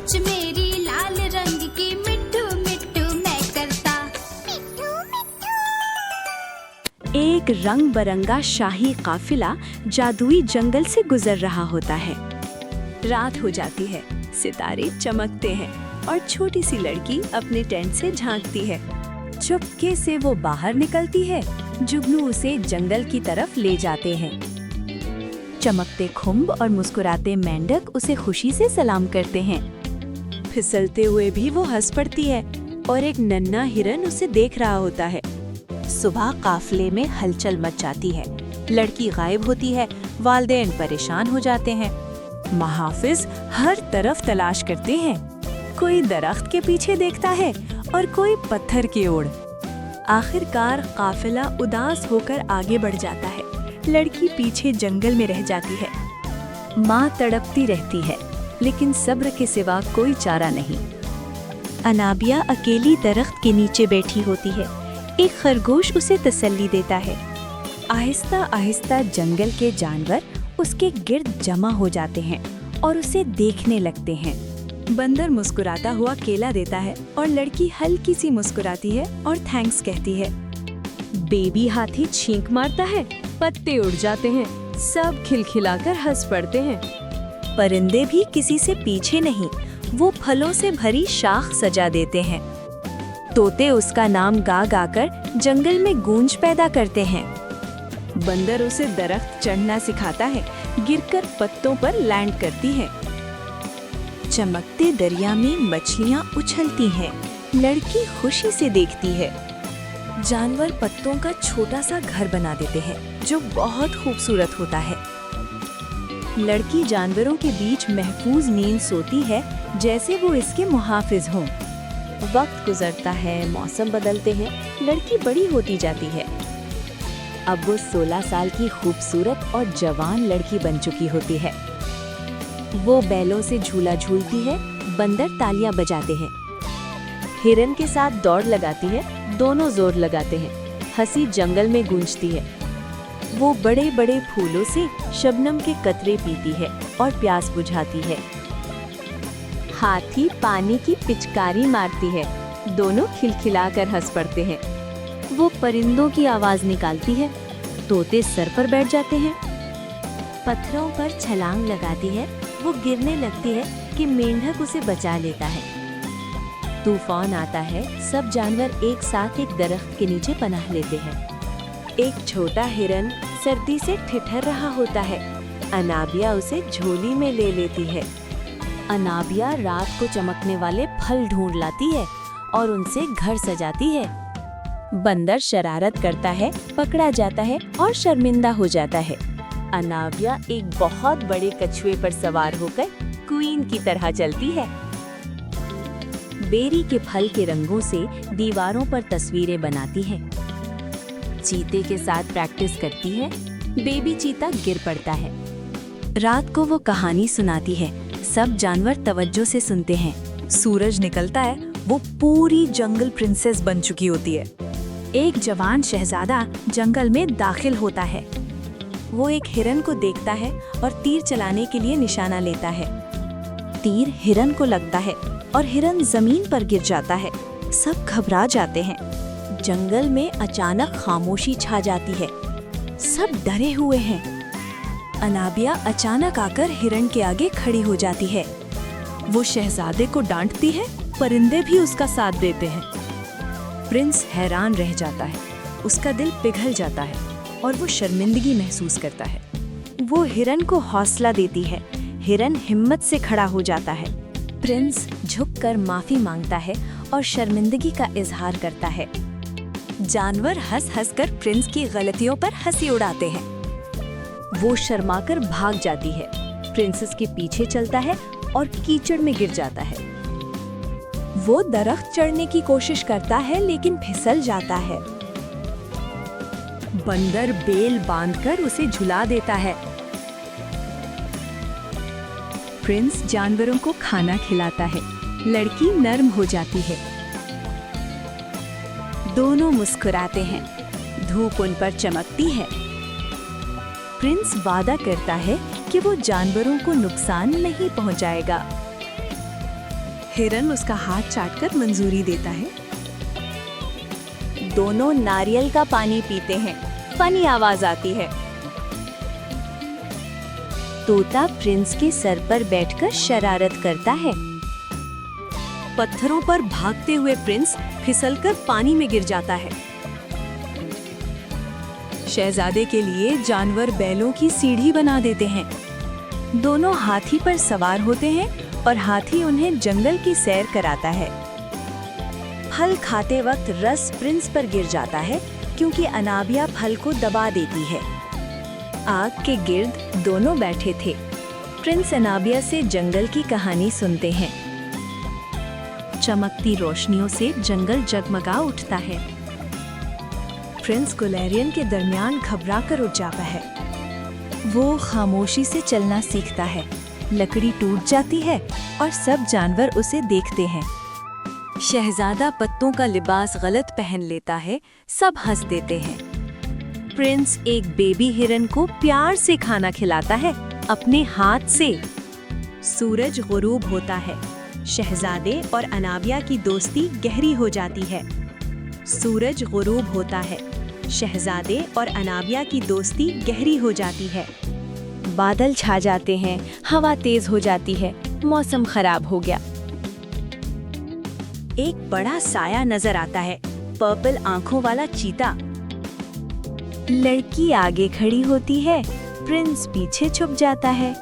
पूछ मेरी लाल रंग की, मिट्ठू मिट्ठू मैं करता। एक रंग बरंगा शाही काफिला जादुई जंगल से गुजर रहा होता है। रात हो जाती है, सितारे चमकते हैं और छोटी सी लड़की अपने टेंट से झांकती है। चुपके से वो बाहर निकलती है। जुगनू उसे जंगल की तरफ ले जाते हैं। चमकते खुम्ब और मुस्कुराते मेंढक उसे खुशी से सलाम करते हैं। फिसलते हुए भी वो हंस पड़ती है और एक नन्हा हिरन उसे देख रहा होता है। सुबह काफिले में हलचल मच जाती है। लड़की गायब होती है। वालिदैन परेशान हो जाते हैं। मुहाफिज हर तरफ तलाश करते हैं। कोई दरख्त के पीछे देखता है और कोई पत्थर की ओर। आखिरकार काफिला उदास होकर आगे बढ़ जाता है। लड़की पीछे जंगल में रह जाती है। माँ तड़पती रहती है, लेकिन सब्र के सिवा कोई चारा नहीं। अनाबिया अकेली दरख्त के नीचे बैठी होती है। एक खरगोश उसे तसल्ली देता है। आहिस्ता आहिस्ता जंगल के जानवर उसके गिर्द जमा हो जाते हैं और उसे देखने लगते हैं। बंदर मुस्कुराता हुआ केला देता है और लड़की हल्की सी मुस्कुराती है और थैंक्स कहती है। बेबी हाथी छींक मारता है, पत्ते उड़ जाते हैं, सब खिलखिलाकर हंस पड़ते हैं। परिंदे भी किसी से पीछे नहीं, वो फलों से भरी शाख सजा देते हैं। तोते उसका नाम गा गाकर जंगल में गूंज पैदा करते हैं। बंदर उसे दरख्त चढ़ना सिखाता है, गिरकर पत्तों पर लैंड करती है। चमकते दरिया में मछलियाँ उछलती हैं। लड़की खुशी से देखती है। जानवर पत्तों का छोटा सा घर बना देते हैं, जो बहुत खूबसूरत होता है। लड़की जानवरों के बीच महफूज नींद सोती है, जैसे वो इसके मुहाफिज हों। वक्त गुजरता है, मौसम बदलते हैं, लड़की बड़ी होती जाती है। अब वो 16 साल की खूबसूरत और जवान लड़की बन चुकी होती है। वो बैलों से झूला झूलती है, बंदर तालियां बजाते हैं। हिरन के साथ दौड़ लगाती है, दोनों जोर लगाते हैं। हंसी जंगल में गूंजती है। वो बड़े बड़े फूलों से शबनम के कतरे पीती है और प्यास बुझाती है। हाथी पानी की पिचकारी मारती है, दोनों खिलखिलाकर हंस पड़ते हैं। वो परिंदों की आवाज निकालती है, तोते सर पर बैठ जाते हैं। पत्थरों पर छलांग लगाती है, वो गिरने लगती है कि मेंढक उसे बचा लेता है। तूफान आता है, सब जानवर एक साथ एक दरख्त के नीचे पनाह लेते हैं। एक छोटा हिरन सर्दी से ठिठर रहा होता है। अनाबिया उसे झोली में ले लेती है। अनाबिया रात को चमकने वाले फल ढूंढ लाती है और उनसे घर सजाती है। बंदर शरारत करता है, पकड़ा जाता है और शर्मिंदा हो जाता है। अनाबिया एक बहुत बड़े कछुए पर सवार होकर क्वीन की तरह चलती है। बेरी के फल के रंगों से दीवारों पर तस्वीरें बनाती है। चीते के साथ प्रैक्टिस करती है। बेबी चीता गिर पड़ता है। रात को वो कहानी सुनाती है। सब जानवर तवज्जो से सुनते हैं। सूरज निकलता है, वो पूरी जंगल प्रिंसेस बन चुकी होती है। एक जवान शहजादा जंगल में दाखिल होता है। वो एक हिरन को देखता है और तीर चलाने के लिए निशाना लेता है। तीर हिरन को लगता है और हिरन जमीन पर गिर जाता है। सब घबरा जाते हैं। जंगल में अचानक खामोशी छा जाती है। सब डरे हुए हैं। अनाबिया अचानक आकर हिरन के आगे खड़ी हो जाती है। वो शहजादे को डांटती है, परिंदे भी उसका साथ देते हैं। प्रिंस हैरान रह जाता है। उसका दिल पिघल जाता है और वो शर्मिंदगी महसूस करता है। वो हिरन को हौसला देती है। हिरन हिम्मत से खड़ा हो जाता है। प्रिंस झुककर माफी मांगता है और शर्मिंदगी का इजहार करता है। जानवर हंस हंस कर प्रिंस की गलतियों पर हंसी उड़ाते हैं। वो शर्माकर भाग जाती है। प्रिंसेस के पीछे चलता है और कीचड़ में गिर जाता है। वो दरख्त चढ़ने की कोशिश करता है, लेकिन फिसल जाता है। बंदर बेल बांधकर उसे झुला देता है। प्रिंस जानवरों को खाना खिलाता है। लड़की नर्म हो जाती है। दोनों मुस्कुराते हैं। धूप उन पर चमकती है। प्रिंस वादा करता है कि वो जानवरों को नुकसान नहीं पहुंचाएगा। हिरन उसका हाथ चाटकर मंजूरी देता है। दोनों नारियल का पानी पीते हैं। फनी आवाज आती है। तोता प्रिंस के सर पर बैठकर शरारत करता है। पत्थरों पर भागते हुए प्रिंस फिसलकर पानी में गिर जाता है। शहजादे के लिए जानवर बैलों की सीढ़ी बना देते हैं। दोनों हाथी पर सवार होते हैं और हाथी उन्हें जंगल की सैर कराता है। फल खाते वक्त रस प्रिंस पर गिर जाता है क्योंकि अनाबिया फल को दबा देती है। आग के गिर्द दोनों बैठे थे। प्रिंस अनाबिया से जंगल की कहानी सुनते हैं। चमकती रोशनियों से जंगल जगमगा उठता है। प्रिंस गुलेरियन के दरमियान घबराकर उठ जाता है। वो खामोशी से चलना सीखता है। लकड़ी टूट जाती है और सब जानवर उसे देखते हैं। शहजादा पत्तों का लिबास गलत पहन लेता है। सब हंस देते हैं। प्रिंस एक बेबी हिरन को प्यार से खाना खिलाता है अपने हाथ से। सूरज गुरूब होता है। शहजादे और अनाबिया की दोस्ती गहरी हो जाती है। सूरज गुरूब होता है। शहजादे और अनाबिया की दोस्ती गहरी हो जाती है। बादल छा जाते हैं। हवा तेज हो जाती है। मौसम खराब हो गया। एक बड़ा साया नजर आता है। पर्पल आंखों वाला चीता। लड़की आगे खड़ी होती है। प्रिंस पीछे छुप जाता है।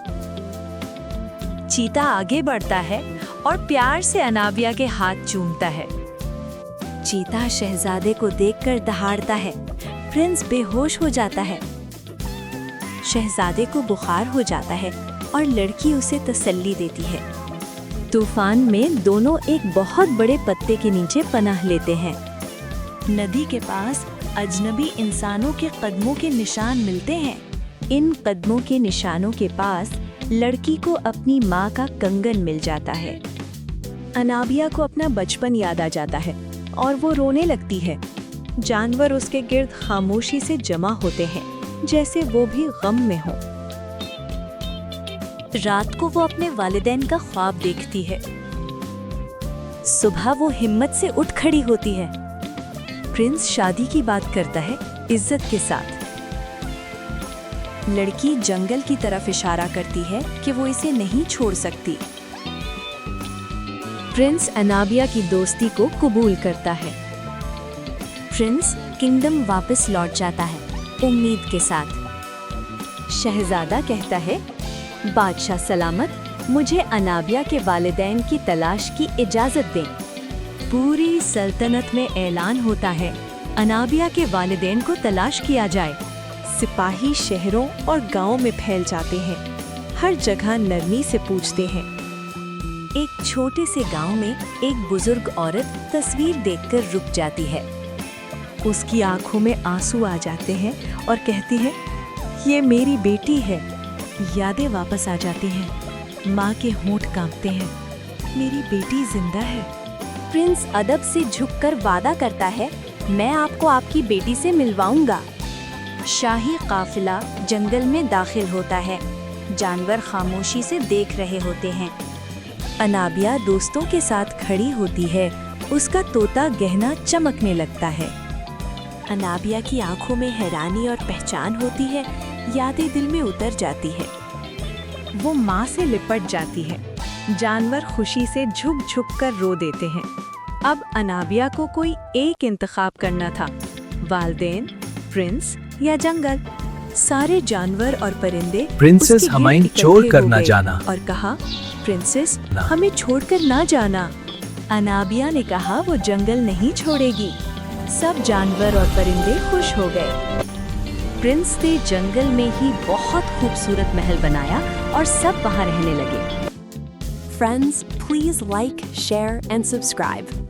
चीता आगे बढ़ता है और प्यार से अनाबिया के हाथ चूमता है। चीता शहजादे को देखकर दहाड़ता है। प्रिंस बेहोश हो जाता है। शहजादे को बुखार हो जाता है और लड़की उसे तसल्ली देती है। तूफान में दोनों एक बहुत बड़े पत्ते के नीचे पनाह लेते हैं। नदी के पास अजनबी इंसानों के कदमों के निशान मिलते हैं। इन कदमों के निशानों के पास लड़की को अपनी माँ का कंगन मिल जाता है। अनाबिया को अपना बचपन याद आ जाता है और वो रोने लगती है। जानवर उसके गिर्द खामोशी से जमा होते हैं, जैसे वो भी गम में हो। रात को वो अपने वालिदैन का ख्वाब देखती है। सुबह वो हिम्मत से उठ खड़ी होती है। प्रिंस शादी की बात करता है इज्जत के साथ। लड़की जंगल की तरफ इशारा करती है कि वो इसे नहीं छोड़ सकती। प्रिंस अनाबिया की दोस्ती को कबूल करता है। प्रिंस किंगडम वापस लौट जाता है उम्मीद के साथ। शहजादा कहता है, बादशाह सलामत, मुझे अनाबिया के वालिदैन की तलाश की इजाजत दें। पूरी सल्तनत में ऐलान होता है, अनाबिया के वालिदैन को तलाश किया जाए। सिपाही शहरों और गांवों में फैल जाते हैं। हर जगह नरमी से पूछते हैं। एक छोटे से गांव में एक बुजुर्ग औरत तस्वीर देखकर रुक जाती है। उसकी आंखों में आंसू आ जाते हैं और कहती है, ये मेरी बेटी है। यादें वापस आ जाती हैं। माँ के होंठ कांपते हैं। मेरी बेटी जिंदा है। प्रिंस अदब से झुककर वादा करता है, मैं आपको आपकी बेटी से मिलवाऊंगा। शाही काफिला जंगल में दाखिल होता है। जानवर खामोशी से देख रहे होते हैं। अनाबिया दोस्तों के साथ खड़ी होती है। उसका तोता गहना चमकने लगता है। अनाबिया की आंखों में हैरानी और पहचान होती है। यादें दिल में उतर जाती है। वो माँ से लिपट जाती है। जानवर खुशी से झुक झुक कर रो देते हैं। अब अनाबिया को कोई एक इंतखाब करना था, वालिदैन, प्रिंस या जंगल। सारे जानवर और परिंदे प्रिंसेस हमें छोड़कर न जाना और कहा, प्रिंसेस हमें छोड़कर ना जाना। अनाबिया ने कहा वो जंगल नहीं छोड़ेगी। सब जानवर और परिंदे खुश हो गए। प्रिंस ने जंगल में ही बहुत खूबसूरत महल बनाया और सब वहाँ रहने लगे। Friends, please like, share and subscribe.